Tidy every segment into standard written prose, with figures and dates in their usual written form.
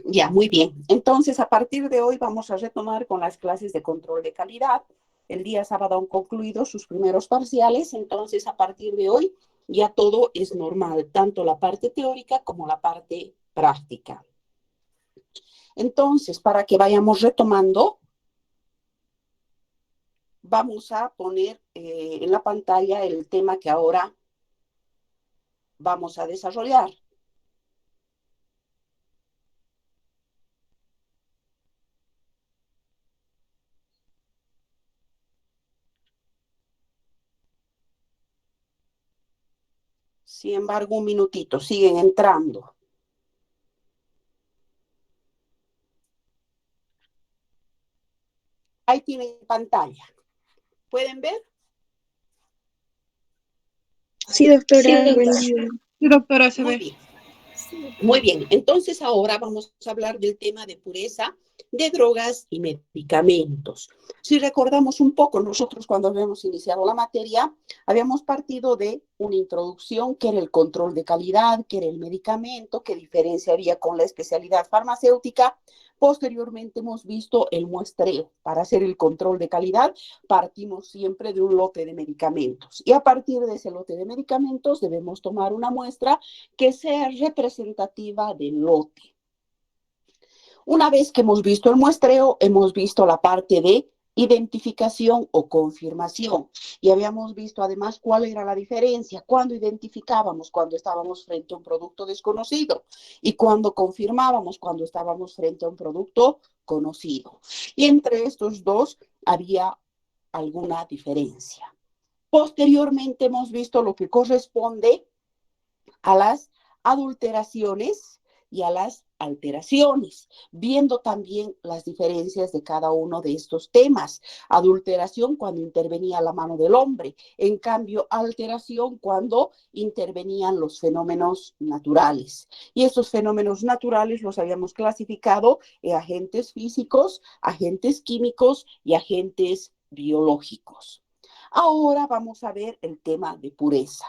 Ya, muy bien. Entonces, a partir de hoy vamos a retomar con las clases de control de calidad. El día sábado han concluido sus primeros parciales, entonces a partir de hoy ya todo es normal, tanto la parte teórica como la parte práctica. Entonces, para que vayamos retomando, vamos a poner en la pantalla el tema que ahora vamos a desarrollar. Sin embargo, un minutito, siguen entrando. Ahí tienen pantalla. ¿Pueden ver? Sí, doctora, buen día. Sí, doctora, se Muy ve. bien. Muy bien, entonces ahora vamos a hablar del tema de pureza de drogas y medicamentos. Si recordamos un poco, nosotros cuando habíamos iniciado la materia, habíamos partido de una introducción que era el control de calidad, que era el medicamento, qué diferencia había con la especialidad farmacéutica. Posteriormente hemos visto el muestreo. Para hacer el control de calidad, partimos siempre de un lote de medicamentos. Y a partir de ese lote de medicamentos debemos tomar una muestra que sea representativa del lote. Una vez que hemos visto el muestreo, hemos visto la parte de identificación o confirmación. Y habíamos visto además cuál era la diferencia, cuando identificábamos, cuando estábamos frente a un producto desconocido y cuando confirmábamos, cuando estábamos frente a un producto conocido. Y entre estos dos había alguna diferencia. Posteriormente hemos visto lo que corresponde a las adulteraciones y a las alteraciones, viendo también las diferencias de cada uno de estos temas. Adulteración cuando intervenía la mano del hombre, en cambio alteración cuando intervenían los fenómenos naturales. Y estos fenómenos naturales los habíamos clasificado en agentes físicos, agentes químicos y agentes biológicos. Ahora vamos a ver el tema de pureza.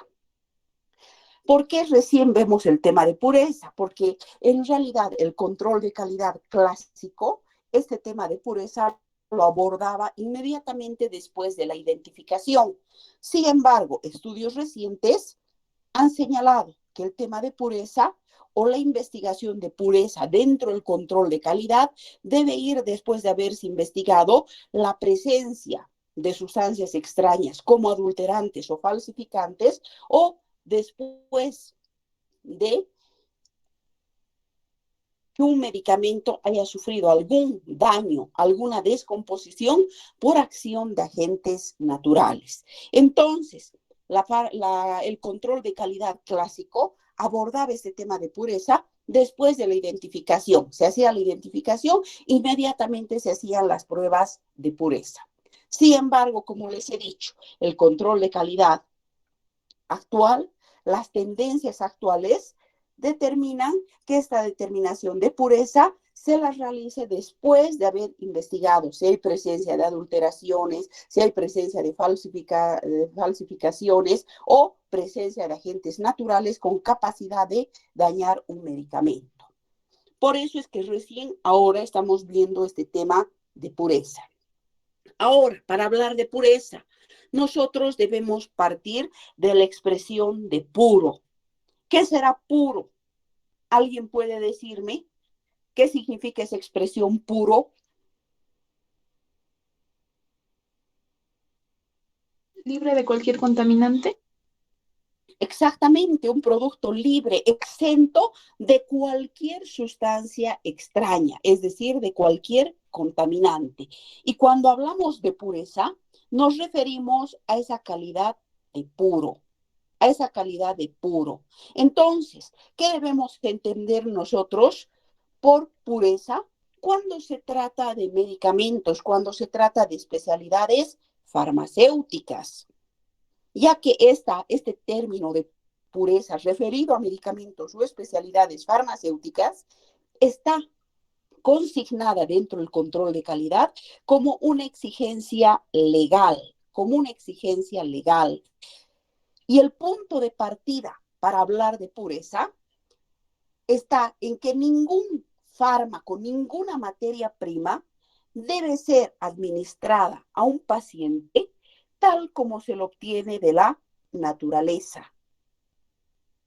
¿Por qué recién vemos el tema de pureza? Porque en realidad el control de calidad clásico, este tema de pureza lo abordaba inmediatamente después de la identificación. Sin embargo, estudios recientes han señalado que el tema de pureza o la investigación de pureza dentro del control de calidad debe ir después de haberse investigado la presencia de sustancias extrañas como adulterantes o falsificantes o después de que un medicamento haya sufrido algún daño, alguna descomposición por acción de agentes naturales. Entonces, el control de calidad clásico abordaba este tema de pureza después de la identificación. Se hacía la identificación, inmediatamente se hacían las pruebas de pureza. Sin embargo, como les he dicho, el control de calidad actual, las tendencias actuales determinan que esta determinación de pureza se la realice después de haber investigado si hay presencia de adulteraciones, si hay presencia de falsificaciones o presencia de agentes naturales con capacidad de dañar un medicamento. Por eso es que recién ahora estamos viendo este tema de pureza. Ahora, para hablar de pureza, nosotros debemos partir de la expresión de puro. ¿Qué será puro? ¿Alguien puede decirme qué significa esa expresión puro? ¿Libre de cualquier contaminante? Exactamente, un producto libre, exento de cualquier sustancia extraña, es decir, de cualquier contaminante. Y cuando hablamos de pureza, nos referimos a esa calidad de puro, a esa calidad de puro. Entonces, ¿qué debemos entender nosotros por pureza cuando se trata de medicamentos, cuando se trata de especialidades farmacéuticas? Ya que este término de pureza referido a medicamentos o especialidades farmacéuticas está consignada dentro del control de calidad como una exigencia legal, como una exigencia legal. Y el punto de partida para hablar de pureza está en que ningún fármaco, ninguna materia prima debe ser administrada a un paciente tal como se lo obtiene de la naturaleza.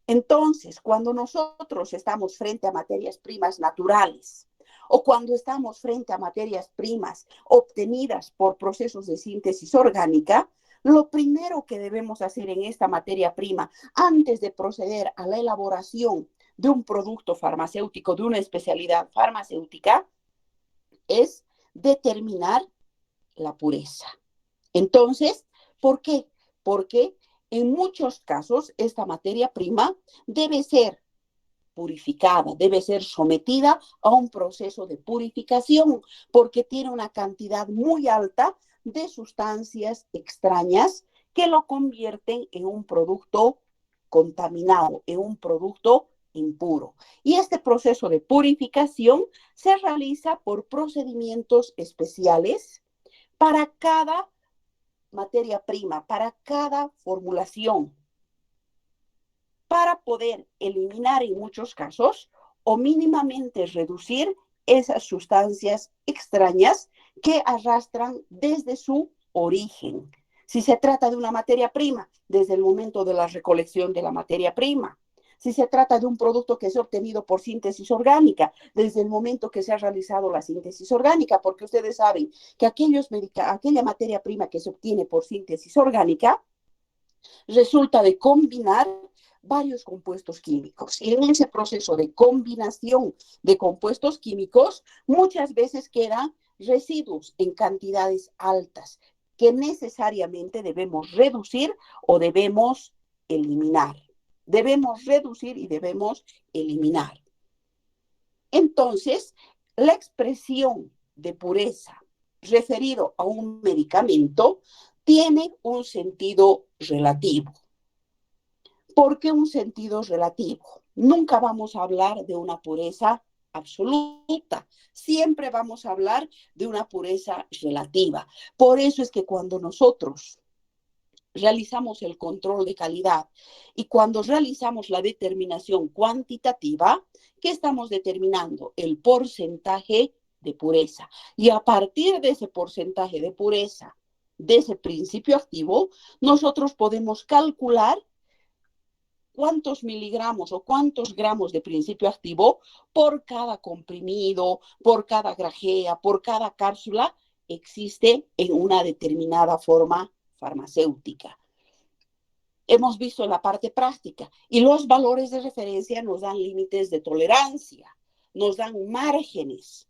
Entonces, cuando nosotros estamos frente a materias primas naturales o cuando estamos frente a materias primas obtenidas por procesos de síntesis orgánica, lo primero que debemos hacer en esta materia prima, antes de proceder a la elaboración de un producto farmacéutico, de una especialidad farmacéutica, es determinar la pureza. Entonces, ¿por qué? Porque en muchos casos esta materia prima debe ser purificada, debe ser sometida a un proceso de purificación, porque tiene una cantidad muy alta de sustancias extrañas que lo convierten en un producto contaminado, en un producto impuro. Y este proceso de purificación se realiza por procedimientos especiales para cada materia prima, para cada formulación, para poder eliminar en muchos casos o mínimamente reducir esas sustancias extrañas que arrastran desde su origen. Si se trata de una materia prima, desde el momento de la recolección de la materia prima. Si se trata de un producto que es obtenido por síntesis orgánica, desde el momento que se ha realizado la síntesis orgánica, porque ustedes saben que aquella materia prima que se obtiene por síntesis orgánica resulta de combinar varios compuestos químicos. Y en ese proceso de combinación de compuestos químicos, muchas veces quedan residuos en cantidades altas que necesariamente debemos reducir o debemos eliminar. Debemos reducir y debemos eliminar. Entonces, la expresión de pureza referido a un medicamento tiene un sentido relativo. ¿Por qué un sentido relativo? Nunca vamos a hablar de una pureza absoluta, siempre vamos a hablar de una pureza relativa. Por eso es que cuando nosotros realizamos el control de calidad y cuando realizamos la determinación cuantitativa, ¿qué estamos determinando? El porcentaje de pureza. Y a partir de ese porcentaje de pureza, de ese principio activo, nosotros podemos calcular cuántos miligramos o cuántos gramos de principio activo por cada comprimido, por cada grajea, por cada cápsula existe en una determinada forma farmacéutica. Hemos visto la parte práctica y los valores de referencia nos dan límites de tolerancia, nos dan márgenes.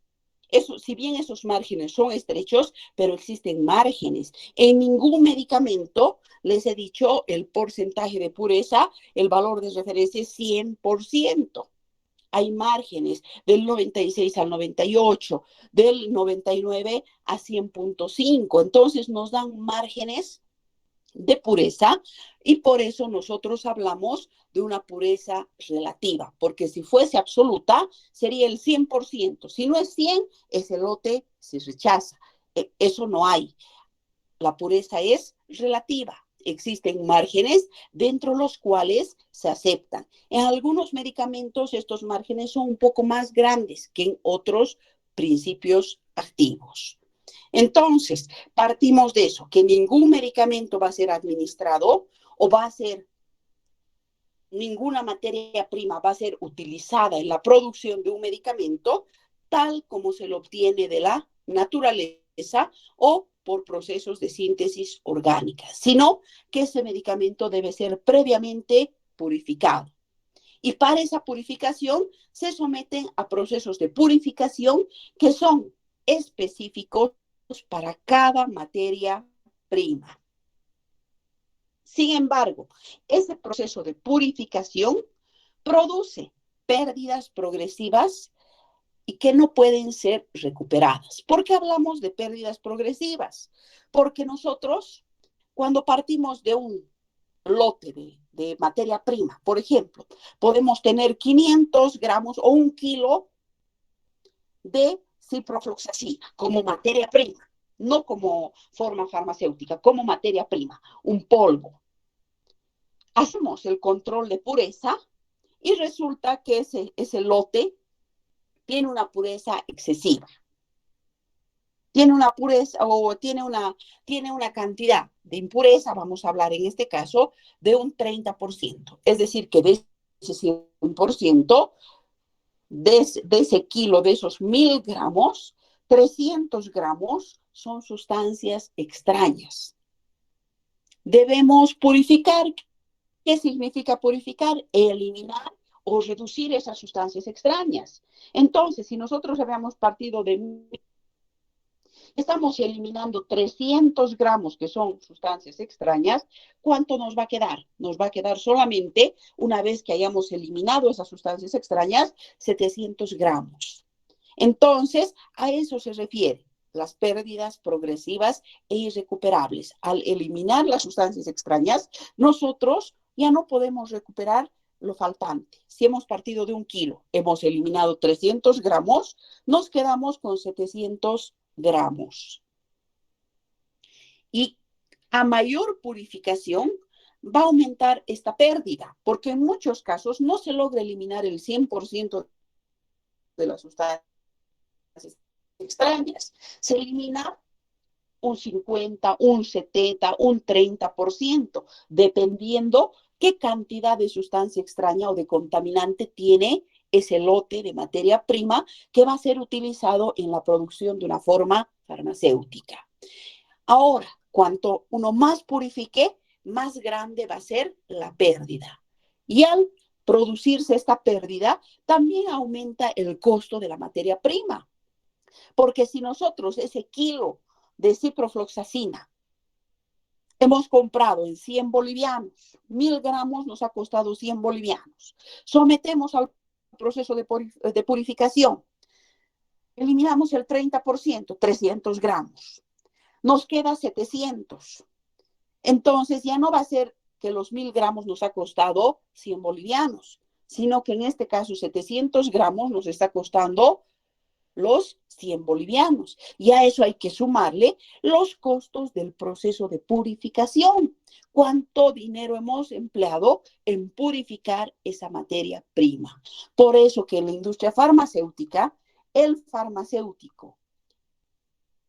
Eso, si bien esos márgenes son estrechos, pero existen márgenes. En ningún medicamento, les he dicho, el porcentaje de pureza, el valor de referencia es 100%. Hay márgenes del 96 al 98, del 99 a 100.5. Entonces nos dan márgenes de pureza y por eso nosotros hablamos de una pureza relativa, porque si fuese absoluta sería el 100%. Si no es 100, ese lote se rechaza. Eso no hay. La pureza es relativa. Existen márgenes dentro de los cuales se aceptan. En algunos medicamentos estos márgenes son un poco más grandes que en otros principios activos. Entonces, partimos de eso, que ningún medicamento va a ser administrado o va a ser, ninguna materia prima va a ser utilizada en la producción de un medicamento tal como se lo obtiene de la naturaleza o por procesos de síntesis orgánica, sino que ese medicamento debe ser previamente purificado. Y para esa purificación se someten a procesos de purificación que son específicos para cada materia prima. Sin embargo, ese proceso de purificación produce pérdidas progresivas y que no pueden ser recuperadas. ¿Por qué hablamos de pérdidas progresivas? Porque nosotros, cuando partimos de un lote de materia prima, por ejemplo, podemos tener 500 gramos o 1 kilo de ciprofloxacina como materia prima, no como forma farmacéutica, como materia prima, un polvo. Hacemos el control de pureza y resulta que ese lote tiene una pureza excesiva. Tiene una pureza o tiene una cantidad de impureza, vamos a hablar en este caso, de un 30%. Es decir, que de ese 100%, de ese kilo, de esos 1000 gramos, 300 gramos son sustancias extrañas. Debemos purificar. ¿Qué significa purificar? Eliminar o reducir esas sustancias extrañas. Entonces, si nosotros habíamos partido de... Estamos eliminando 300 gramos que son sustancias extrañas, ¿cuánto nos va a quedar? Nos va a quedar solamente, una vez que hayamos eliminado esas sustancias extrañas, 700 gramos. Entonces, a eso se refiere las pérdidas progresivas e irrecuperables. Al eliminar las sustancias extrañas, nosotros ya no podemos recuperar lo faltante. Si hemos partido de 1 kilo, hemos eliminado 300 gramos, nos quedamos con 700 gramos. Y a mayor purificación va a aumentar esta pérdida, porque en muchos casos no se logra eliminar el 100% de las sustancias extrañas. Se elimina un 50, un 70, un 30%, dependiendo qué cantidad de sustancia extraña o de contaminante tiene ese lote de materia prima que va a ser utilizado en la producción de una forma farmacéutica. Ahora, cuanto uno más purifique, más grande va a ser la pérdida. Y al producirse esta pérdida, también aumenta el costo de la materia prima. Porque si nosotros ese kilo de ciprofloxacina hemos comprado en 100 bolivianos, 1000 gramos nos ha costado 100 bolivianos, sometemos al proceso de purificación, eliminamos el 30%, 300 gramos, nos queda 700. Entonces ya no va a ser que los 1000 gramos nos ha costado 100 bolivianos, sino que en este caso 700 gramos nos está costando los 100 bolivianos. Y a eso hay que sumarle los costos del proceso de purificación. ¿Cuánto dinero hemos empleado en purificar esa materia prima? Por eso que en la industria farmacéutica, el farmacéutico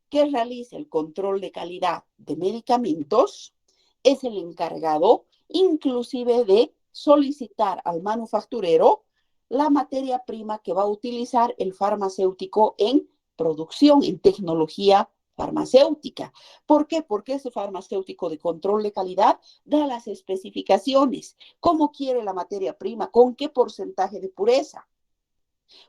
que realiza el control de calidad de medicamentos es el encargado inclusive de solicitar al manufacturero la materia prima que va a utilizar el farmacéutico en producción, en tecnología farmacéutica. ¿Por qué? Porque ese farmacéutico de control de calidad da las especificaciones, cómo quiere la materia prima, con qué porcentaje de pureza,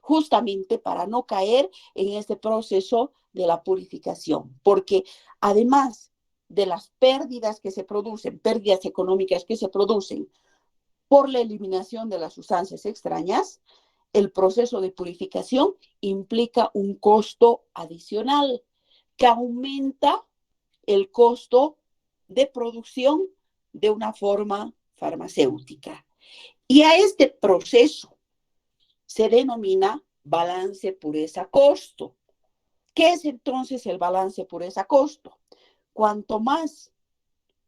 justamente para no caer en este proceso de la purificación, porque además de las pérdidas que se producen, pérdidas económicas que se producen por la eliminación de las sustancias extrañas, el proceso de purificación implica un costo adicional que aumenta el costo de producción de una forma farmacéutica. Y a este proceso se denomina balance pureza-costo. ¿Qué es entonces el balance pureza-costo? Cuanto más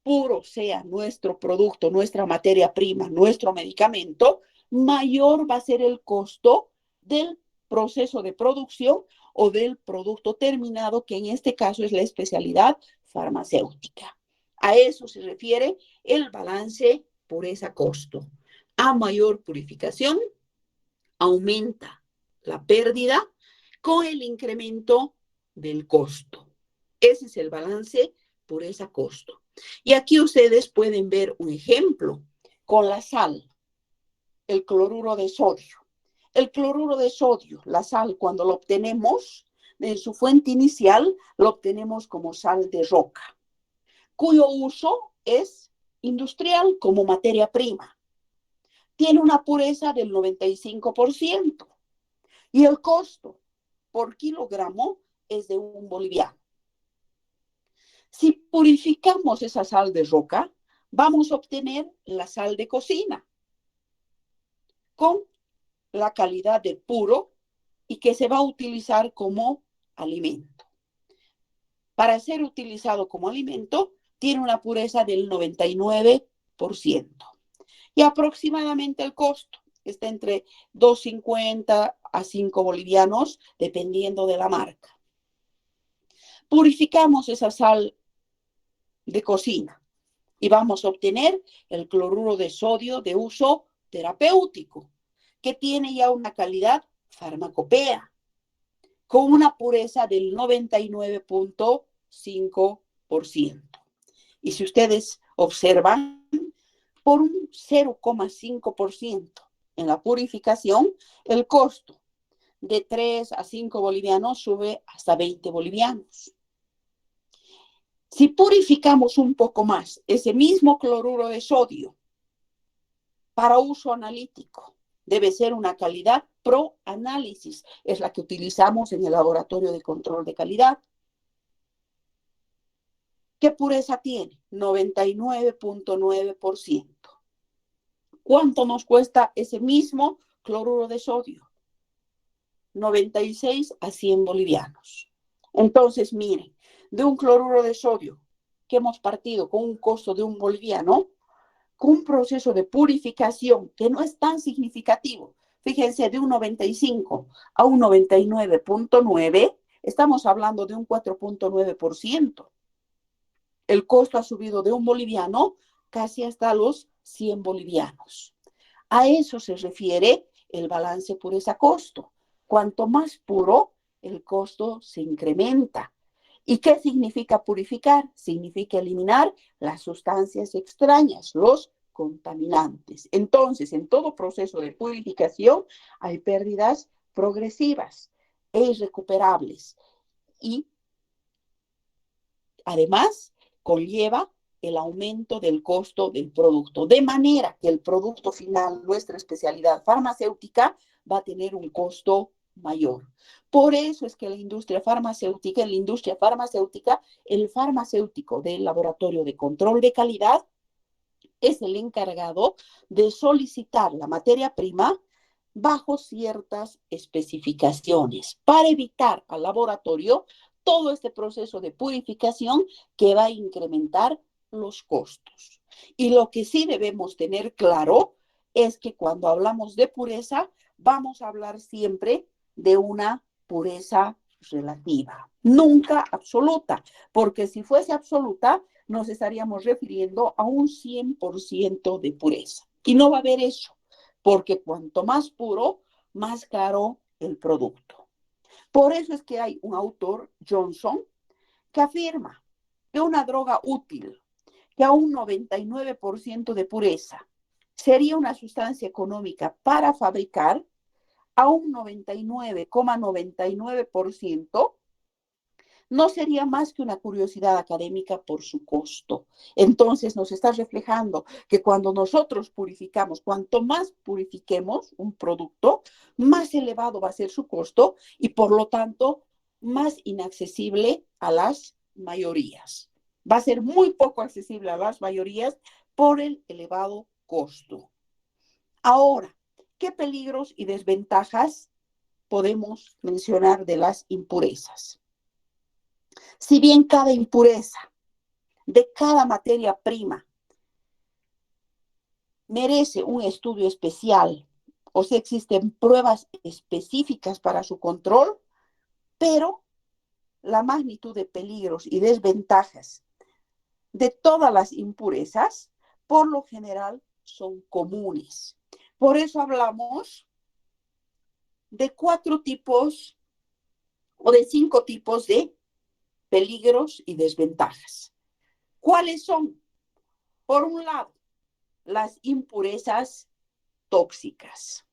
puro sea nuestro producto, nuestra materia prima, nuestro medicamento, mayor va a ser el costo del proceso de producción o del producto terminado, que en este caso es la especialidad farmacéutica. A eso se refiere el balance pureza-costo. A mayor purificación, aumenta la pérdida con el incremento del costo. Ese es el balance pureza-costo. Y aquí ustedes pueden ver un ejemplo con la sal, el cloruro de sodio. El cloruro de sodio, la sal, cuando lo obtenemos en su fuente inicial, lo obtenemos como sal de roca, cuyo uso es industrial como materia prima. Tiene una pureza del 95% y el costo por kilogramo es de 1 boliviano. Si purificamos esa sal de roca, vamos a obtener la sal de cocina con la calidad de puro y que se va a utilizar como alimento. Para ser utilizado como alimento, tiene una pureza del 99%. Y aproximadamente el costo está entre 2,50 a 5 bolivianos, dependiendo de la marca. Purificamos esa sal de cocina y vamos a obtener el cloruro de sodio de uso terapéutico, que tiene ya una calidad farmacopea, con una pureza del 99,5%. Y si ustedes observan, por un 0,5% en la purificación, el costo de 3 a 5 bolivianos sube hasta 20 bolivianos. Si purificamos un poco más ese mismo cloruro de sodio para uso analítico, debe ser una calidad pro análisis, es la que utilizamos en el laboratorio de control de calidad. ¿Qué pureza tiene? 99,9%. ¿Cuánto nos cuesta ese mismo cloruro de sodio? 96 a 100 bolivianos. Entonces, miren, de un cloruro de sodio que hemos partido con un costo de 1 boliviano, con un proceso de purificación que no es tan significativo, fíjense, de un 95 a un 99,9, estamos hablando de un 4,9%. El costo ha subido de 1 boliviano casi hasta los 100 bolivianos. A eso se refiere el balance pureza-costo. Cuanto más puro, el costo se incrementa. ¿Y qué significa purificar? Significa eliminar las sustancias extrañas, los contaminantes. Entonces, en todo proceso de purificación hay pérdidas progresivas e irrecuperables. Y además, conlleva el aumento del costo del producto, de manera que el producto final, nuestra especialidad farmacéutica, va a tener un costo mayor. Por eso es que en la industria farmacéutica, el farmacéutico del laboratorio de control de calidad es el encargado de solicitar la materia prima bajo ciertas especificaciones para evitar al laboratorio todo este proceso de purificación que va a incrementar los costos. Y lo que sí debemos tener claro es que cuando hablamos de pureza, vamos a hablar siempre de una pureza relativa, nunca absoluta, porque si fuese absoluta, nos estaríamos refiriendo a un 100% de pureza. Y no va a haber eso, porque cuanto más puro, más caro el producto. Por eso es que hay un autor, Johnson, que afirma que una droga útil que a un 99% de pureza sería una sustancia económica para fabricar, a un 99,99% no sería más que una curiosidad académica por su costo. Entonces nos está reflejando que cuando nosotros purificamos, cuanto más purifiquemos un producto, más elevado va a ser su costo y por lo tanto más inaccesible a las mayorías. Va a ser muy poco accesible a las mayorías por el elevado costo. Ahora, ¿qué peligros y desventajas podemos mencionar de las impurezas? Si bien cada impureza de cada materia prima merece un estudio especial, o sea, existen pruebas específicas para su control, pero la magnitud de peligros y desventajas de todas las impurezas, por lo general, son comunes. Por eso hablamos de 4 tipos o de 5 tipos de peligros y desventajas. ¿Cuáles son? Por un lado, las impurezas tóxicas.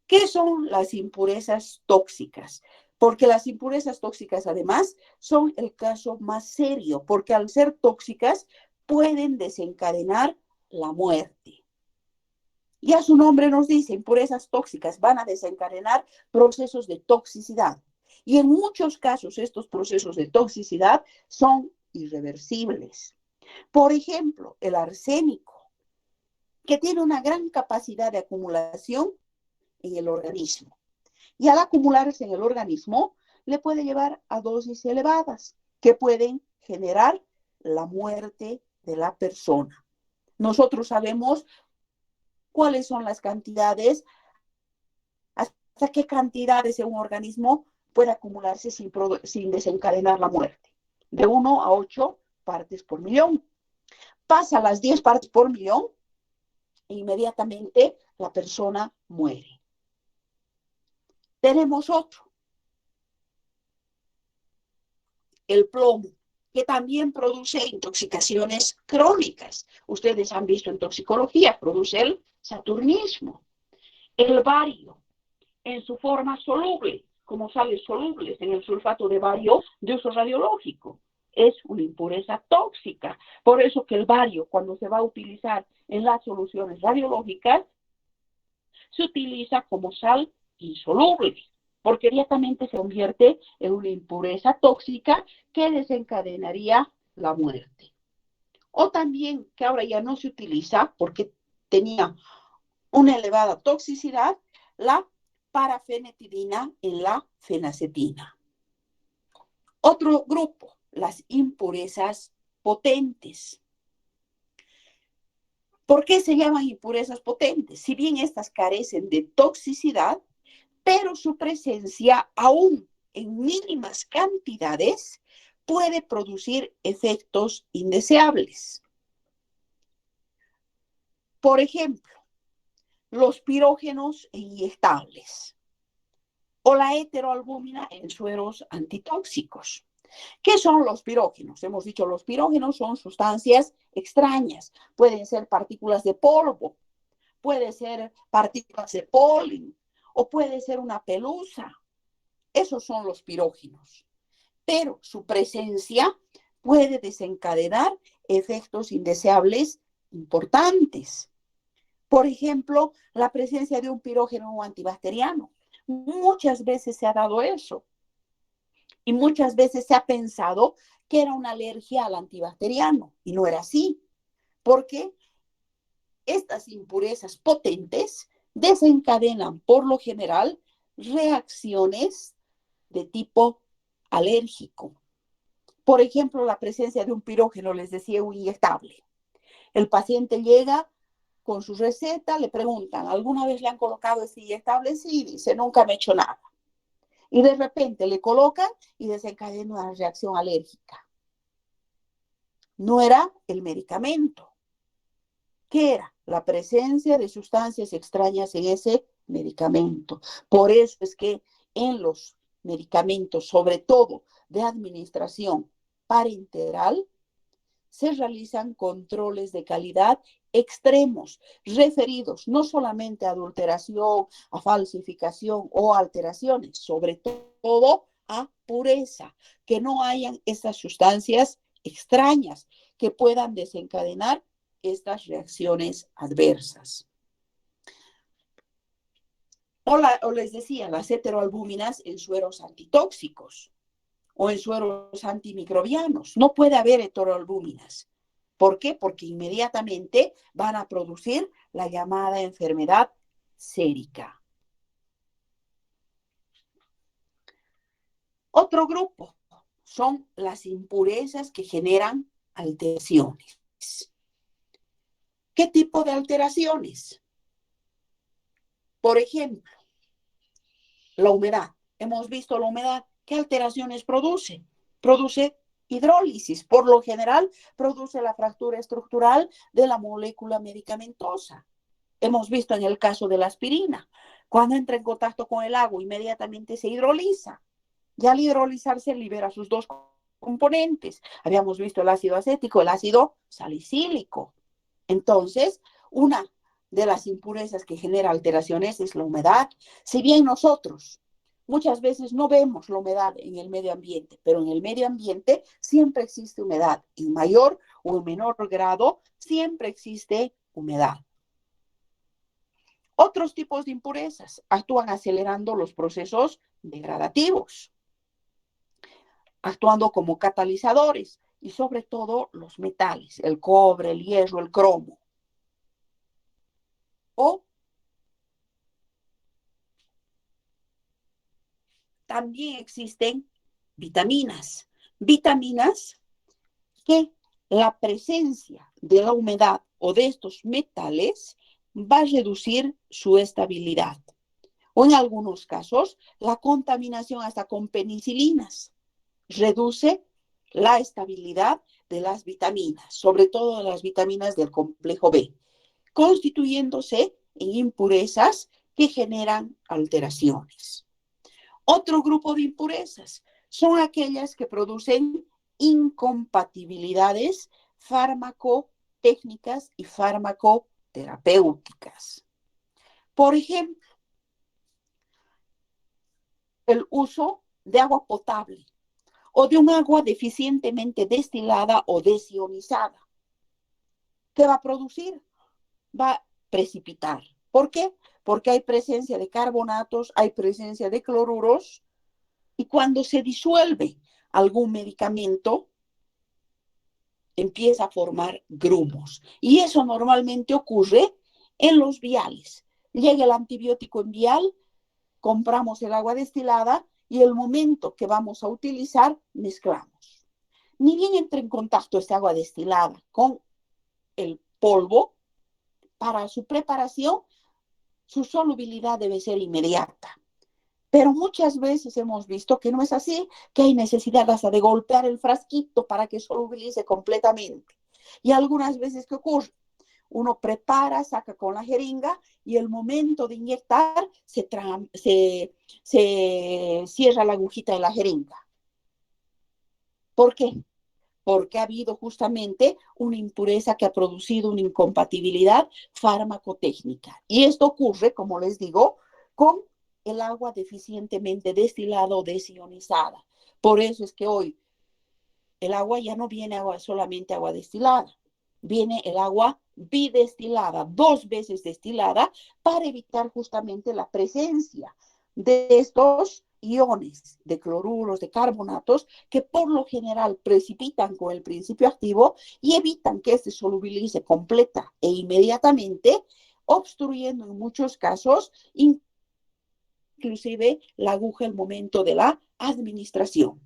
¿Qué son las impurezas tóxicas? Porque las impurezas tóxicas, además, son el caso más serio, porque al ser tóxicas pueden desencadenar la muerte. Ya su nombre nos dice, impurezas tóxicas van a desencadenar procesos de toxicidad. Y en muchos casos estos procesos de toxicidad son irreversibles. Por ejemplo, el arsénico, que tiene una gran capacidad de acumulación en el organismo. Y al acumularse en el organismo, le puede llevar a dosis elevadas que pueden generar la muerte de la persona. Nosotros sabemos cuáles son las cantidades, hasta qué cantidades en un organismo puede acumularse sin desencadenar la muerte. De 1 a 8 partes por millón. Pasa las 10 partes por millón e inmediatamente la persona muere. Tenemos otro, el plomo, que también produce intoxicaciones crónicas. Ustedes han visto en toxicología, produce el saturnismo. El bario, en su forma soluble, como sales solubles en el sulfato de bario de uso radiológico, es una impureza tóxica. Por eso que el bario, cuando se va a utilizar en las soluciones radiológicas, se utiliza como sal insoluble, porque directamente se convierte en una impureza tóxica que desencadenaría la muerte. O también, que ahora ya no se utiliza porque tenía una elevada toxicidad, la parafenetidina en la fenacetina. Otro grupo, las impurezas potentes. ¿Por qué se llaman impurezas potentes? Si bien estas carecen de toxicidad, pero su presencia, aún en mínimas cantidades, puede producir efectos indeseables. Por ejemplo, los pirógenos inyectables o la heteroalbúmina en sueros antitóxicos. ¿Qué son los pirógenos? Hemos dicho, los pirógenos son sustancias extrañas. Pueden ser partículas de polvo, puede ser partículas de polen o puede ser una pelusa. Esos son los pirógenos. Pero su presencia puede desencadenar efectos indeseables importantes. Por ejemplo, la presencia de un pirógeno antibacteriano. Muchas veces se ha dado eso. Y muchas veces se ha pensado que era una alergia al antibacteriano. Y no era así. Porque estas impurezas potentes desencadenan, por lo general, reacciones de tipo alérgico. Por ejemplo, la presencia de un pirógeno, les decía, un inyectable. El paciente llega con su receta, le preguntan, ¿alguna vez le han colocado ese inyectable? Sí, dice, nunca me he hecho nada. Y de repente le colocan y desencadena una reacción alérgica. No era el medicamento. ¿Qué era? La presencia de sustancias extrañas en ese medicamento. Por eso es que en los medicamentos, sobre todo de administración parenteral, se realizan controles de calidad extremos, referidos no solamente a adulteración, a falsificación o alteraciones, sobre todo a pureza, que no hayan estas sustancias extrañas que puedan desencadenar estas reacciones adversas. O les decía, las heteroalbúminas en sueros antitóxicos o en sueros antimicrobianos. No puede haber heteroalbúminas. ¿Por qué? Porque inmediatamente van a producir la llamada enfermedad sérica. Otro grupo son las impurezas que generan alteraciones. ¿Qué tipo de alteraciones? Por ejemplo, la humedad. Hemos visto la humedad. ¿Qué alteraciones produce? Produce hidrólisis. Por lo general, produce la fractura estructural de la molécula medicamentosa. Hemos visto en el caso de la aspirina. Cuando entra en contacto con el agua, inmediatamente se hidroliza. Y al hidrolizarse libera sus dos componentes. Habíamos visto el ácido acético, el ácido salicílico. Entonces, una de las impurezas que genera alteraciones es la humedad. Si bien nosotros muchas veces no vemos la humedad en el medio ambiente, pero en el medio ambiente siempre existe humedad. En mayor o en menor grado, siempre existe humedad. Otros tipos de impurezas actúan acelerando los procesos degradativos, actuando como catalizadores y sobre todo los metales, el cobre, el hierro, el cromo. O también existen vitaminas que la presencia de la humedad o de estos metales va a reducir su estabilidad. O en algunos casos, la contaminación hasta con penicilinas reduce la estabilidad de las vitaminas, sobre todo las vitaminas del complejo B, constituyéndose en impurezas que generan alteraciones. Otro grupo de impurezas son aquellas que producen incompatibilidades farmacotécnicas y farmacoterapéuticas. Por ejemplo, el uso de agua potable o de un agua deficientemente destilada o desionizada. ¿Qué va a producir? Va a precipitar. ¿Por qué? Porque hay presencia de carbonatos, hay presencia de cloruros, y cuando se disuelve algún medicamento, empieza a formar grumos. Y eso normalmente ocurre en los viales. Llega el antibiótico en vial, compramos el agua destilada y el momento que vamos a utilizar, mezclamos. Ni bien entra en contacto esta agua destilada con el polvo, para su preparación, su solubilidad debe ser inmediata. Pero muchas veces hemos visto que no es así, que hay necesidad hasta de golpear el frasquito para que solubilice completamente. Y algunas veces, ¿qué ocurre? Uno prepara, saca con la jeringa y el momento de inyectar se cierra la agujita de la jeringa. ¿Por qué? Porque ha habido justamente una impureza que ha producido una incompatibilidad farmacotécnica. Y esto ocurre, como les digo, con el agua deficientemente destilada o desionizada. Por eso es que hoy el agua ya no viene solamente agua destilada, viene el agua bidestilada, 2 veces destilada, para evitar justamente la presencia de estos iones de cloruros, de carbonatos, que por lo general precipitan con el principio activo y evitan que se solubilice completa e inmediatamente, obstruyendo en muchos casos inclusive la aguja al momento de la administración.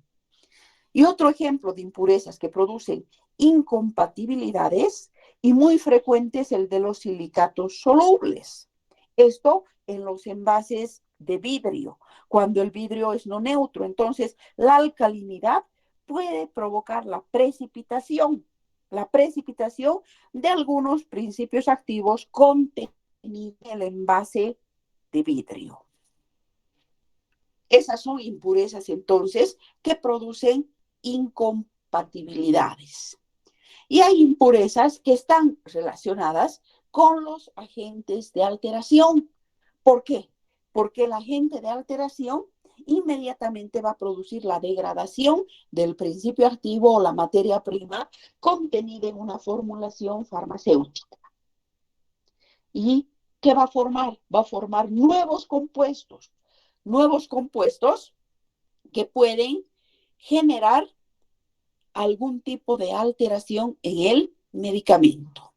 Y otro ejemplo de impurezas que producen incompatibilidades y muy frecuente es el de los silicatos solubles. Esto en los envases de vidrio, cuando el vidrio es no neutro. Entonces, la alcalinidad puede provocar la precipitación de algunos principios activos contenidos en el envase de vidrio. Esas son impurezas entonces que producen incompatibilidades. Y hay impurezas que están relacionadas con los agentes de alteración. ¿Por qué? Porque el agente de alteración inmediatamente va a producir la degradación del principio activo o la materia prima contenida en una formulación farmacéutica. ¿Y qué va a formar? Va a formar nuevos compuestos que pueden generar algún tipo de alteración en el medicamento.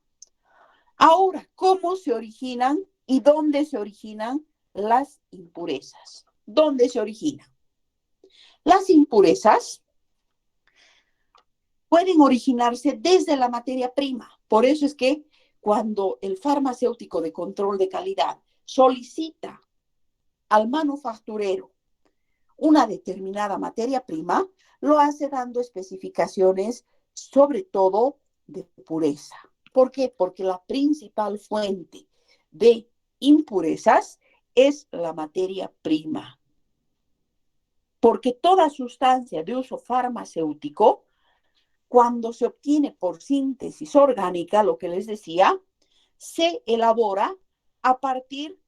Ahora, ¿cómo se originan y dónde se originan las impurezas? ¿Dónde se originan? Las impurezas pueden originarse desde la materia prima. Por eso es que cuando el farmacéutico de control de calidad solicita al manufacturero una determinada materia prima, lo hace dando especificaciones, sobre todo de pureza. ¿Por qué? Porque la principal fuente de impurezas es la materia prima. Porque toda sustancia de uso farmacéutico, cuando se obtiene por síntesis orgánica, lo que les decía, se elabora a partir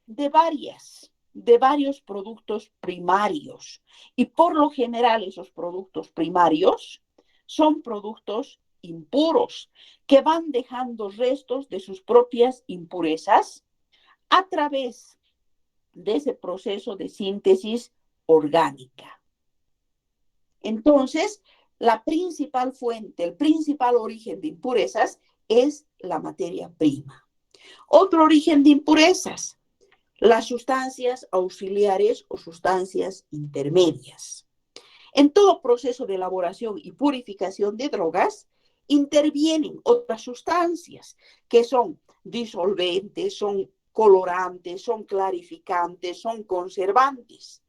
de varios productos primarios. Y por lo general esos productos primarios son productos impuros que van dejando restos de sus propias impurezas a través de ese proceso de síntesis orgánica. Entonces, la principal fuente, el principal origen de impurezas es la materia prima. Otro origen de impurezas, las sustancias auxiliares o sustancias intermedias. En todo proceso de elaboración y purificación de drogas, intervienen otras sustancias que son disolventes, son colorantes, son clarificantes, son conservantes,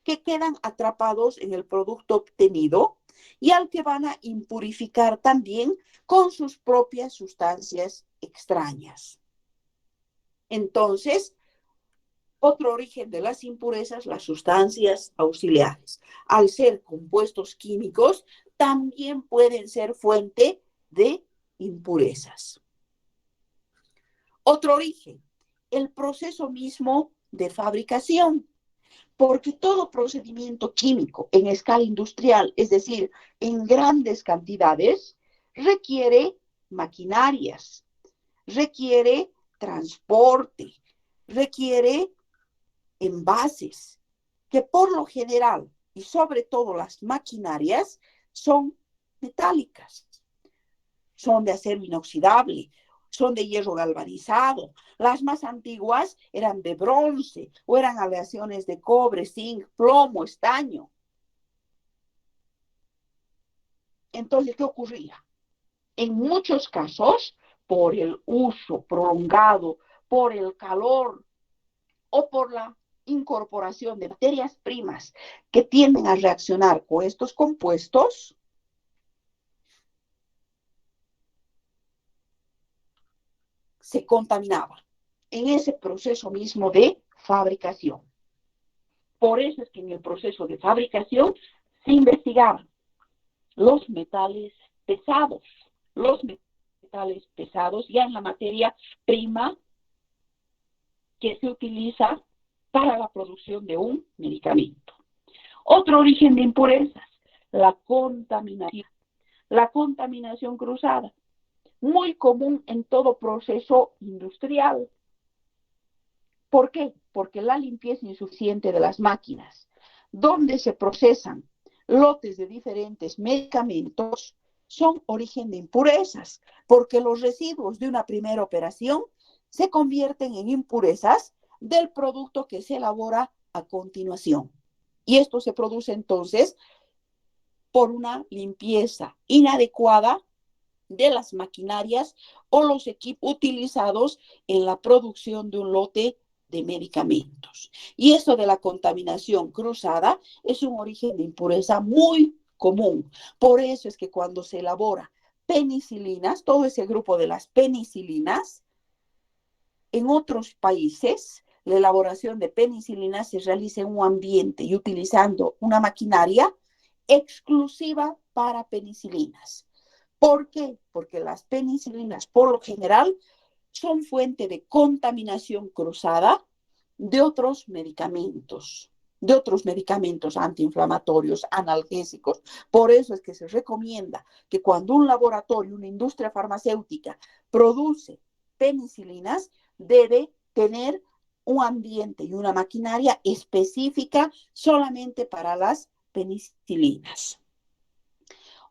que quedan atrapados en el producto obtenido y al que van a impurificar también con sus propias sustancias extrañas. Entonces, otro origen de las impurezas, las sustancias auxiliares. Al ser compuestos químicos, también pueden ser fuente de impurezas. Otro origen, el proceso mismo de fabricación, porque todo procedimiento químico en escala industrial, es decir, en grandes cantidades, requiere maquinarias, requiere transporte, requiere envases, que por lo general, y sobre todo las maquinarias, son metálicas, son de acero inoxidable, son de hierro galvanizado. Las más antiguas eran de bronce o eran aleaciones de cobre, zinc, plomo, estaño. Entonces, ¿qué ocurría? En muchos casos, por el uso prolongado, por el calor o por la incorporación de materias primas que tienden a reaccionar con estos compuestos, se contaminaba en ese proceso mismo de fabricación. Por eso es que en el proceso de fabricación se investigaban los metales pesados, ya en la materia prima que se utiliza para la producción de un medicamento. Otro origen de impurezas, la contaminación cruzada, muy común en todo proceso industrial. ¿Por qué? Porque la limpieza insuficiente de las máquinas, donde se procesan lotes de diferentes medicamentos, son origen de impurezas, porque los residuos de una primera operación se convierten en impurezas del producto que se elabora a continuación. Y esto se produce entonces por una limpieza inadecuada de las maquinarias o los equipos utilizados en la producción de un lote de medicamentos. Y esto de la contaminación cruzada es un origen de impureza muy común. Por eso es que cuando se elabora penicilinas, todo ese grupo de las penicilinas, en otros países, la elaboración de penicilinas se realiza en un ambiente y utilizando una maquinaria exclusiva para penicilinas. ¿Por qué? Porque las penicilinas, por lo general, son fuente de contaminación cruzada de otros medicamentos antiinflamatorios, analgésicos. Por eso es que se recomienda que cuando un laboratorio, una industria farmacéutica produce penicilinas, debe tener un ambiente y una maquinaria específica solamente para las penicilinas.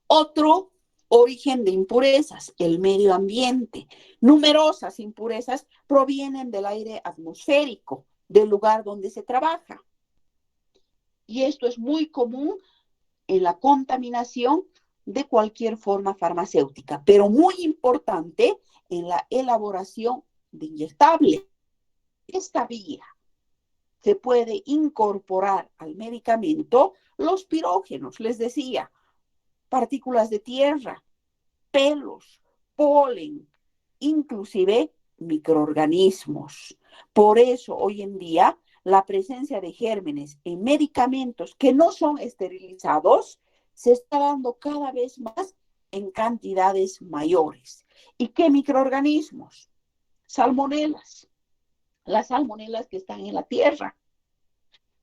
Otro origen de impurezas, el medio ambiente. Numerosas impurezas provienen del aire atmosférico, del lugar donde se trabaja. Y esto es muy común en la contaminación de cualquier forma farmacéutica, pero muy importante en la elaboración de inyectables. Esta vía se puede incorporar al medicamento los pirógenos, les decía, partículas de tierra, pelos, polen, inclusive microorganismos. Por eso hoy en día la presencia de gérmenes en medicamentos que no son esterilizados se está dando cada vez más en cantidades mayores. ¿Y qué microorganismos? Salmonelas. Las salmonelas que están en la tierra.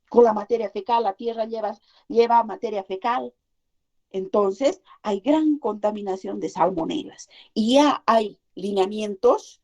Con la materia fecal, la tierra lleva materia fecal. Entonces, hay gran contaminación de salmonelas y ya hay lineamientos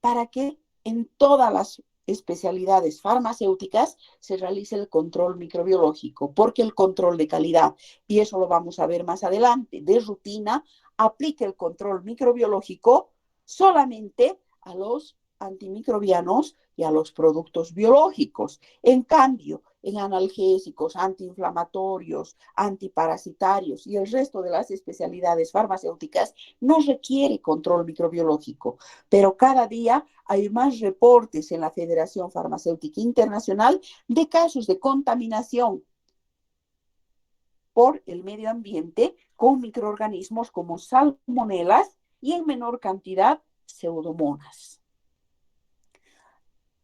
para que en todas las especialidades farmacéuticas se realice el control microbiológico, porque el control de calidad, y eso lo vamos a ver más adelante, de rutina, aplica el control microbiológico solamente a los antimicrobianos y a los productos biológicos. En cambio, en analgésicos, antiinflamatorios, antiparasitarios y el resto de las especialidades farmacéuticas, no requiere control microbiológico, pero cada día hay más reportes en la Federación Farmacéutica Internacional de casos de contaminación por el medio ambiente con microorganismos como salmonelas y en menor cantidad pseudomonas.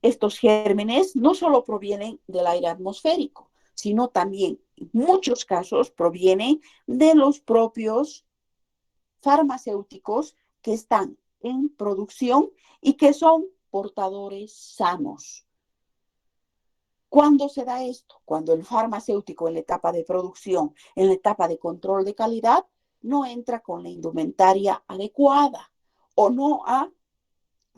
Estos gérmenes no solo provienen del aire atmosférico, sino también en muchos casos provienen de los propios farmacéuticos que están en producción y que son portadores sanos. ¿Cuándo se da esto? Cuando el farmacéutico en la etapa de producción, en la etapa de control de calidad, no entra con la indumentaria adecuada o no ha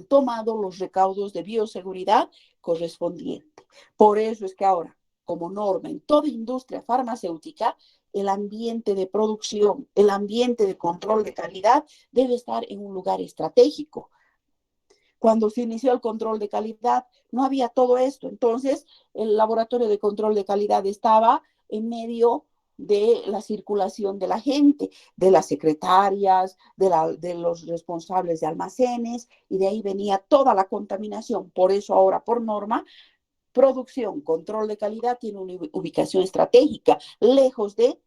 tomado los recaudos de bioseguridad correspondientes. Por eso es que ahora, como norma en toda industria farmacéutica, el ambiente de producción, el ambiente de control de calidad debe estar en un lugar estratégico. Cuando se inició el control de calidad, no había todo esto. Entonces, el laboratorio de control de calidad estaba en medio de la circulación de la gente, de las secretarias, de los responsables de almacenes, y de ahí venía toda la contaminación. Por eso ahora, por norma, producción, control de calidad tiene una ubicación estratégica, lejos de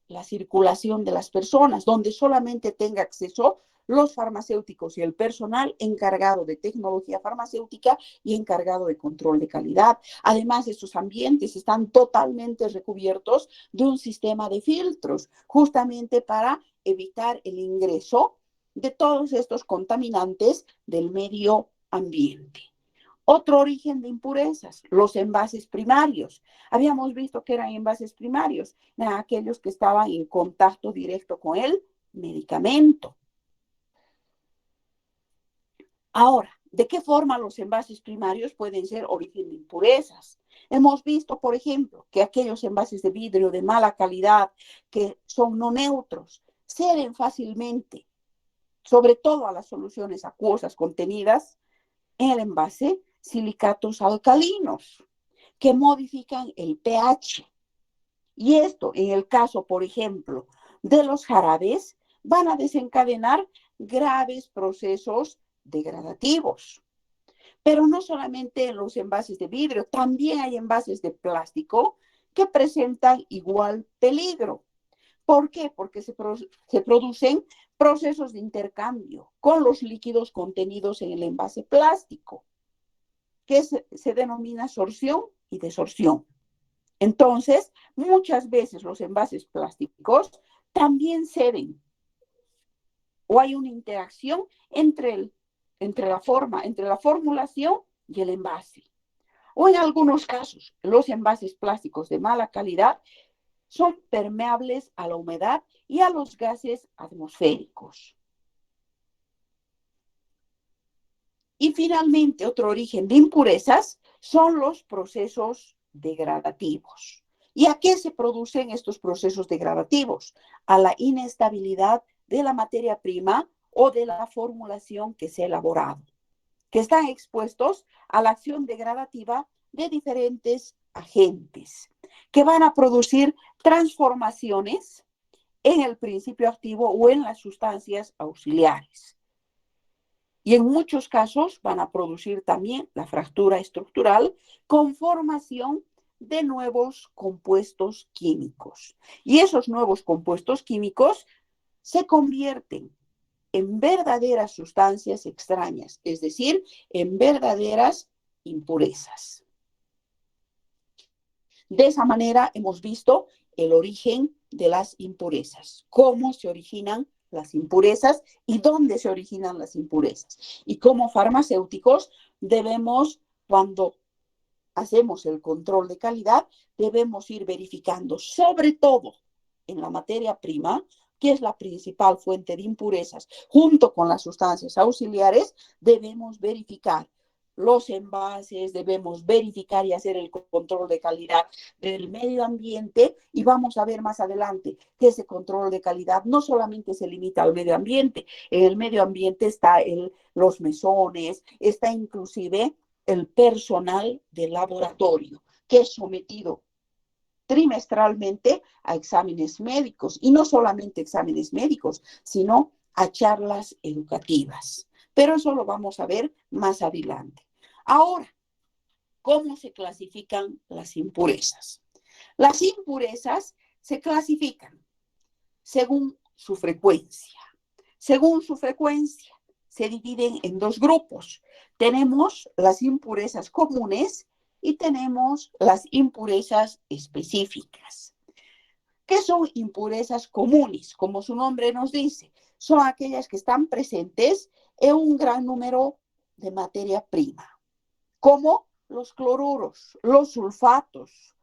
la circulación de las personas, donde solamente tenga acceso los farmacéuticos y el personal encargado de tecnología farmacéutica y encargado de control de calidad. Además, estos ambientes están totalmente recubiertos de un sistema de filtros, justamente para evitar el ingreso de todos estos contaminantes del medio ambiente. Otro origen de impurezas, los envases primarios. Habíamos visto que eran envases primarios, aquellos que estaban en contacto directo con el medicamento. Ahora, ¿de qué forma los envases primarios pueden ser origen de impurezas? Hemos visto, por ejemplo, que aquellos envases de vidrio de mala calidad, que son no neutros, ceden fácilmente, sobre todo a las soluciones acuosas contenidas en el envase, silicatos alcalinos que modifican el pH. Y esto, en el caso, por ejemplo, de los jarabes, van a desencadenar graves procesos degradativos. Pero no solamente en los envases de vidrio, también hay envases de plástico que presentan igual peligro. ¿Por qué? Porque se producen procesos de intercambio con los líquidos contenidos en el envase plástico, que se denomina sorción y desorción. Entonces, muchas veces los envases plásticos también ceden o hay una interacción entre la formulación y el envase. O en algunos casos, los envases plásticos de mala calidad son permeables a la humedad y a los gases atmosféricos. Y finalmente, otro origen de impurezas son los procesos degradativos. ¿Y a qué se producen estos procesos degradativos? A la inestabilidad de la materia prima o de la formulación que se ha elaborado, que están expuestos a la acción degradativa de diferentes agentes, que van a producir transformaciones en el principio activo o en las sustancias auxiliares. Y en muchos casos van a producir también la fractura estructural con formación de nuevos compuestos químicos. Y esos nuevos compuestos químicos se convierten en verdaderas sustancias extrañas, es decir, en verdaderas impurezas. De esa manera hemos visto el origen de las impurezas, cómo se originan las impurezas y dónde se originan las impurezas. Y como farmacéuticos debemos, cuando hacemos el control de calidad, debemos ir verificando, sobre todo en la materia prima, que es la principal fuente de impurezas, junto con las sustancias auxiliares, debemos verificar los envases, debemos verificar y hacer el control de calidad del medio ambiente, y vamos a ver más adelante que ese control de calidad no solamente se limita al medio ambiente, en el medio ambiente está los mesones, está inclusive el personal del laboratorio, que es sometido trimestralmente a exámenes médicos, y no solamente exámenes médicos, sino a charlas educativas. Pero eso lo vamos a ver más adelante. Ahora, ¿cómo se clasifican las impurezas? Las impurezas se clasifican según su frecuencia. Según su frecuencia, se dividen en dos grupos. Tenemos las impurezas comunes y tenemos las impurezas específicas. ¿Qué son impurezas comunes? Como su nombre nos dice, son aquellas que están presentes en un gran número de materia prima, como los cloruros, los sulfatos,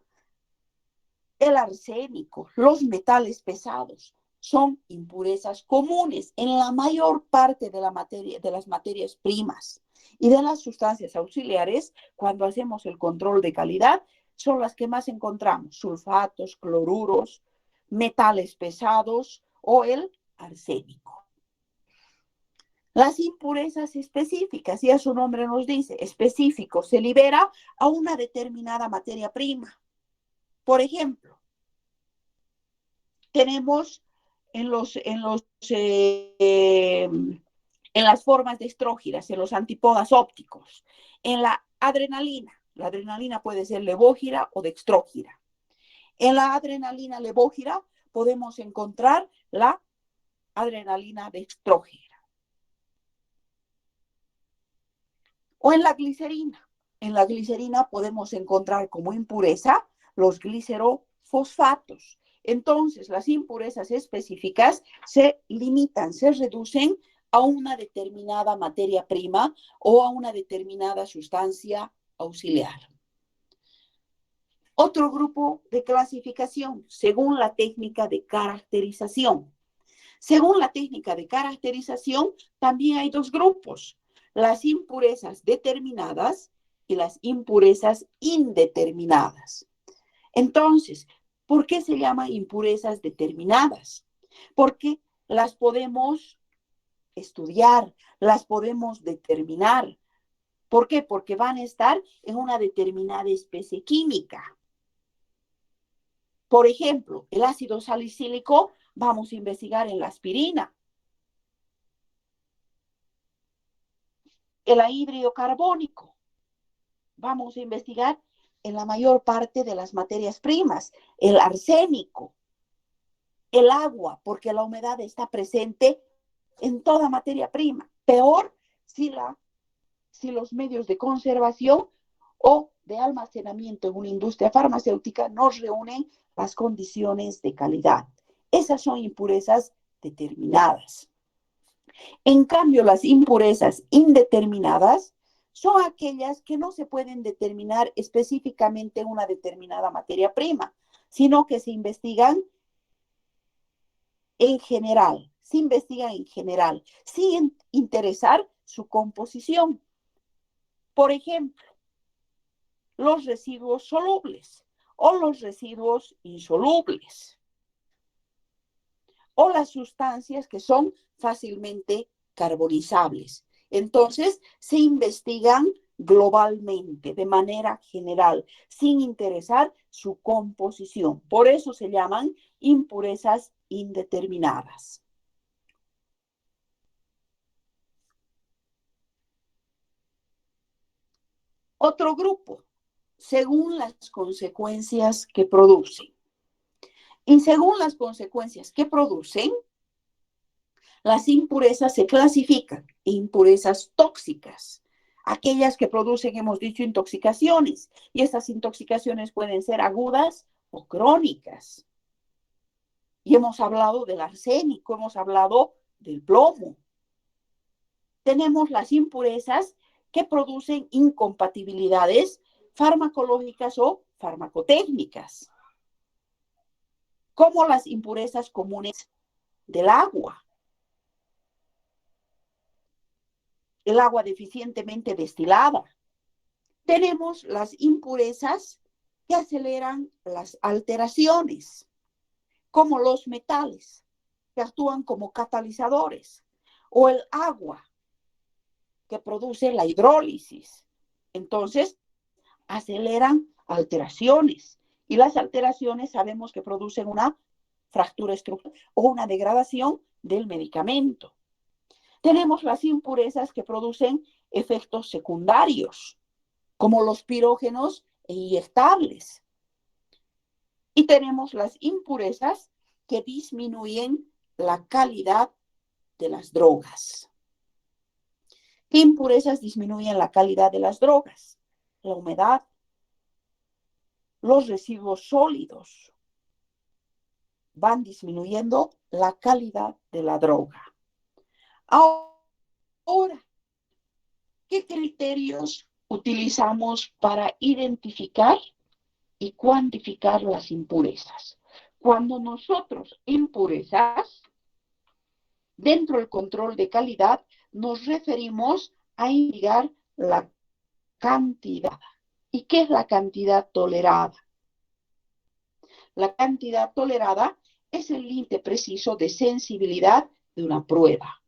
el arsénico, los metales pesados. Son impurezas comunes en la mayor parte de las materias primas y de las sustancias auxiliares. Cuando hacemos el control de calidad, son las que más encontramos: sulfatos, cloruros, metales pesados o el arsénico. Las impurezas específicas, ya su nombre nos dice, específico, se libera a una determinada materia prima. Por ejemplo, tenemos en las formas de estrógiras, en los antipodas ópticos, en la adrenalina puede ser levógira o dextrógira. En la adrenalina levógira podemos encontrar la adrenalina dextrógira. O en la glicerina podemos encontrar como impureza los glicerofosfatos. Entonces, las impurezas específicas se limitan, se reducen a una determinada materia prima o a una determinada sustancia auxiliar. Otro grupo de clasificación, según la técnica de caracterización. Según la técnica de caracterización, también hay dos grupos: las impurezas determinadas y las impurezas indeterminadas. Entonces, ¿por qué se llaman impurezas determinadas? Porque las podemos estudiar, las podemos determinar. ¿Por qué? Porque van a estar en una determinada especie química. Por ejemplo, el ácido salicílico vamos a investigar en la aspirina. El anhídrido carbónico vamos a investigar en la mayor parte de las materias primas. El arsénico, el agua, porque la humedad está presente en toda materia prima. Peor si los medios de conservación o de almacenamiento en una industria farmacéutica no reúnen las condiciones de calidad. Esas son impurezas determinadas. En cambio, las impurezas indeterminadas son aquellas que no se pueden determinar específicamente en una determinada materia prima, sino que se investigan en general, sin interesar su composición. Por ejemplo, los residuos solubles o los residuos insolubles, o las sustancias que son fácilmente carbonizables. Entonces, se investigan globalmente, de manera general, sin interesar su composición. Por eso se llaman impurezas indeterminadas. Otro grupo, según las consecuencias que producen. Y según las consecuencias que producen, las impurezas se clasifican en impurezas tóxicas, aquellas que producen, hemos dicho, intoxicaciones, y estas intoxicaciones pueden ser agudas o crónicas. Y hemos hablado del arsénico, hemos hablado del plomo. Tenemos las impurezas que producen incompatibilidades farmacológicas o farmacotécnicas, como las impurezas comunes del agua. El agua deficientemente destilada. Tenemos las impurezas que aceleran las alteraciones, como los metales, que actúan como catalizadores, o el agua, que produce la hidrólisis. Entonces, aceleran alteraciones. Y las alteraciones sabemos que producen una fractura estructural o una degradación del medicamento. Tenemos las impurezas que producen efectos secundarios, como los pirógenos e inyectables. Y tenemos las impurezas que disminuyen la calidad de las drogas. ¿Qué impurezas disminuyen la calidad de las drogas? La humedad, los residuos sólidos van disminuyendo la calidad de la droga. Ahora, ¿qué criterios utilizamos para identificar y cuantificar las impurezas? Cuando nosotros impurezas, dentro del control de calidad, nos referimos a indicar la cantidad. ¿Y qué es la cantidad tolerada? La cantidad tolerada es el límite preciso de sensibilidad de una prueba.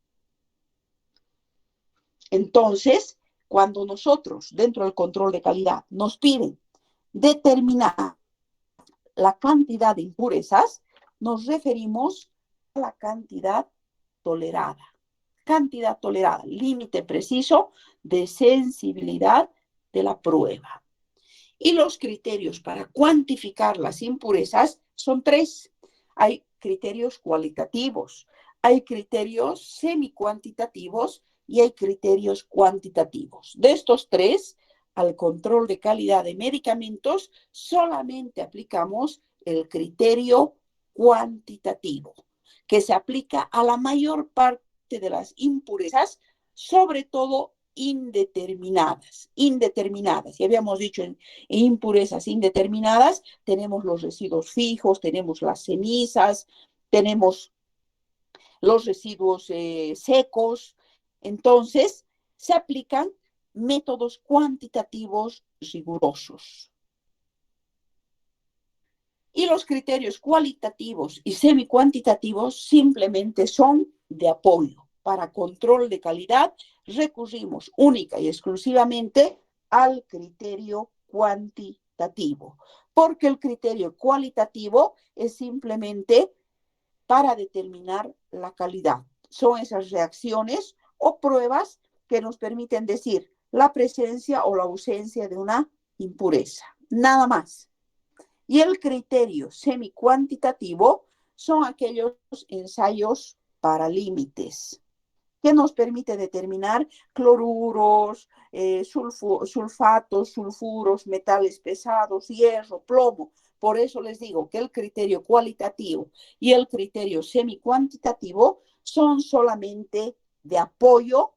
Entonces, cuando nosotros, dentro del control de calidad, nos piden determinar la cantidad de impurezas, nos referimos a la cantidad tolerada. Cantidad tolerada, límite preciso de sensibilidad de la prueba. Y los criterios para cuantificar las impurezas son tres. Hay criterios cualitativos, hay criterios semicuantitativos y hay criterios cuantitativos. De estos tres, al control de calidad de medicamentos, solamente aplicamos el criterio cuantitativo, que se aplica a la mayor parte de las impurezas, sobre todo indeterminadas. Y habíamos dicho en impurezas indeterminadas, tenemos los residuos fijos, tenemos las cenizas, tenemos los residuos secos. Entonces, se aplican métodos cuantitativos rigurosos. Y los criterios cualitativos y semicuantitativos simplemente son de apoyo. Para control de calidad recurrimos única y exclusivamente al criterio cuantitativo, porque el criterio cualitativo es simplemente para determinar la calidad. Son esas reacciones o pruebas que nos permiten decir la presencia o la ausencia de una impureza. Nada más. Y el criterio semicuantitativo son aquellos ensayos para límites que nos permite determinar cloruros, sulfatos, sulfuros, metales pesados, hierro, plomo. Por eso les digo que el criterio cualitativo y el criterio semicuantitativo son solamente de apoyo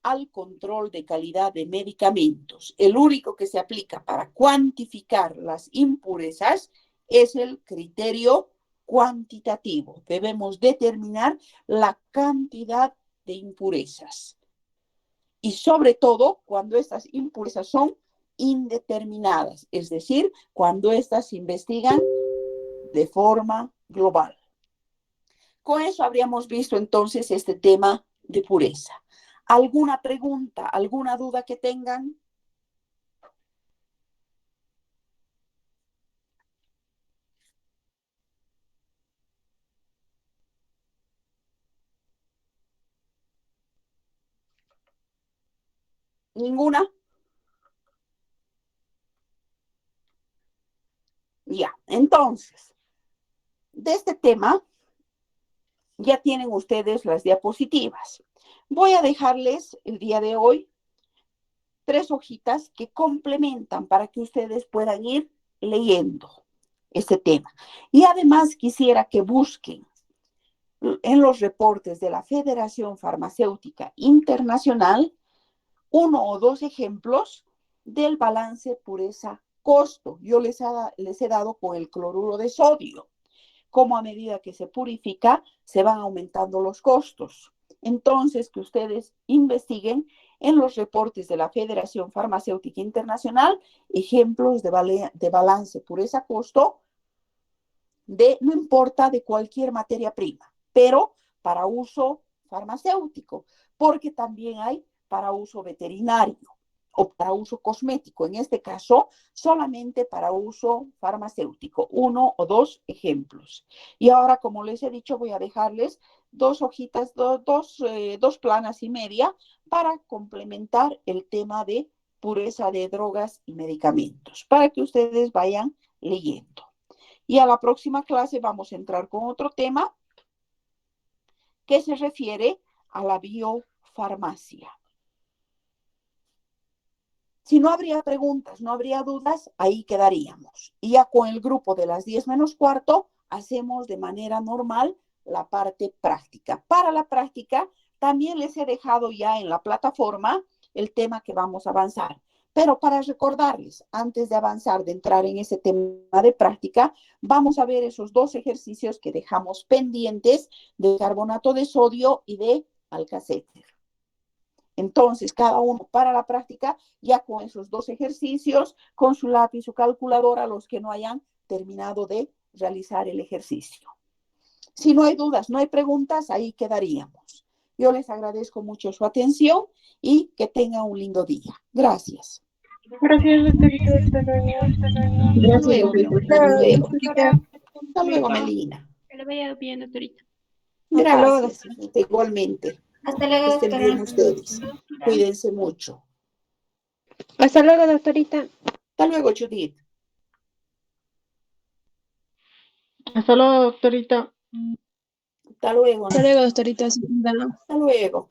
al control de calidad de medicamentos. El único que se aplica para cuantificar las impurezas es el criterio cuantitativo. Debemos determinar la cantidad de impurezas. Y sobre todo cuando estas impurezas son indeterminadas, es decir, cuando estas se investigan de forma global. Con eso habríamos visto entonces este tema de pureza. ¿Alguna pregunta, alguna duda que tengan? ¿Ninguna? Ya, entonces, de este tema ya tienen ustedes las diapositivas. Voy a dejarles el día de hoy 3 hojitas que complementan para que ustedes puedan ir leyendo este tema. Y además quisiera que busquen en los reportes de la Federación Farmacéutica Internacional 1 o 2 ejemplos del balance pureza-costo. Yo les he dado con el cloruro de sodio. Como a medida que se purifica, se van aumentando los costos. Entonces, que ustedes investiguen en los reportes de la Federación Farmacéutica Internacional ejemplos de balance pureza-costo no importa, de cualquier materia prima, pero para uso farmacéutico, porque también hay para uso veterinario. o para uso cosmético. En este caso, solamente para uso farmacéutico. 1 o 2 ejemplos. Y ahora, como les he dicho, voy a dejarles 2 hojitas, dos planas y media para complementar el tema de pureza de drogas y medicamentos, para que ustedes vayan leyendo. Y a la próxima clase vamos a entrar con otro tema que se refiere a la biofarmacia. Si no habría preguntas, no habría dudas, ahí quedaríamos. Y ya con el grupo de las 10 menos cuarto, hacemos de manera normal la parte práctica. Para la práctica, también les he dejado ya en la plataforma el tema que vamos a avanzar. Pero para recordarles, antes de avanzar, de entrar en ese tema de práctica, vamos a ver esos 2 ejercicios que dejamos pendientes de carbonato de sodio y de alcacéter. Entonces, cada uno para la práctica, ya con esos 2 ejercicios, con su lápiz, su calculadora, los que no hayan terminado de realizar el ejercicio. Si no hay dudas, no hay preguntas, ahí quedaríamos. Yo les agradezco mucho su atención y que tengan un lindo día. Gracias. Gracias, doctorita. Hasta luego. Hasta luego, Verónica. Hasta luego. Hasta luego, Melina. Que le vaya bien, doctorita. Gracias. Igualmente. Hasta luego, Que estén bien doctora. ustedes. Cuídense mucho. Hasta luego, doctorita. Hasta luego, Judith. Hasta luego, doctorita. Hasta luego. Hasta luego, doctorita. Hasta luego.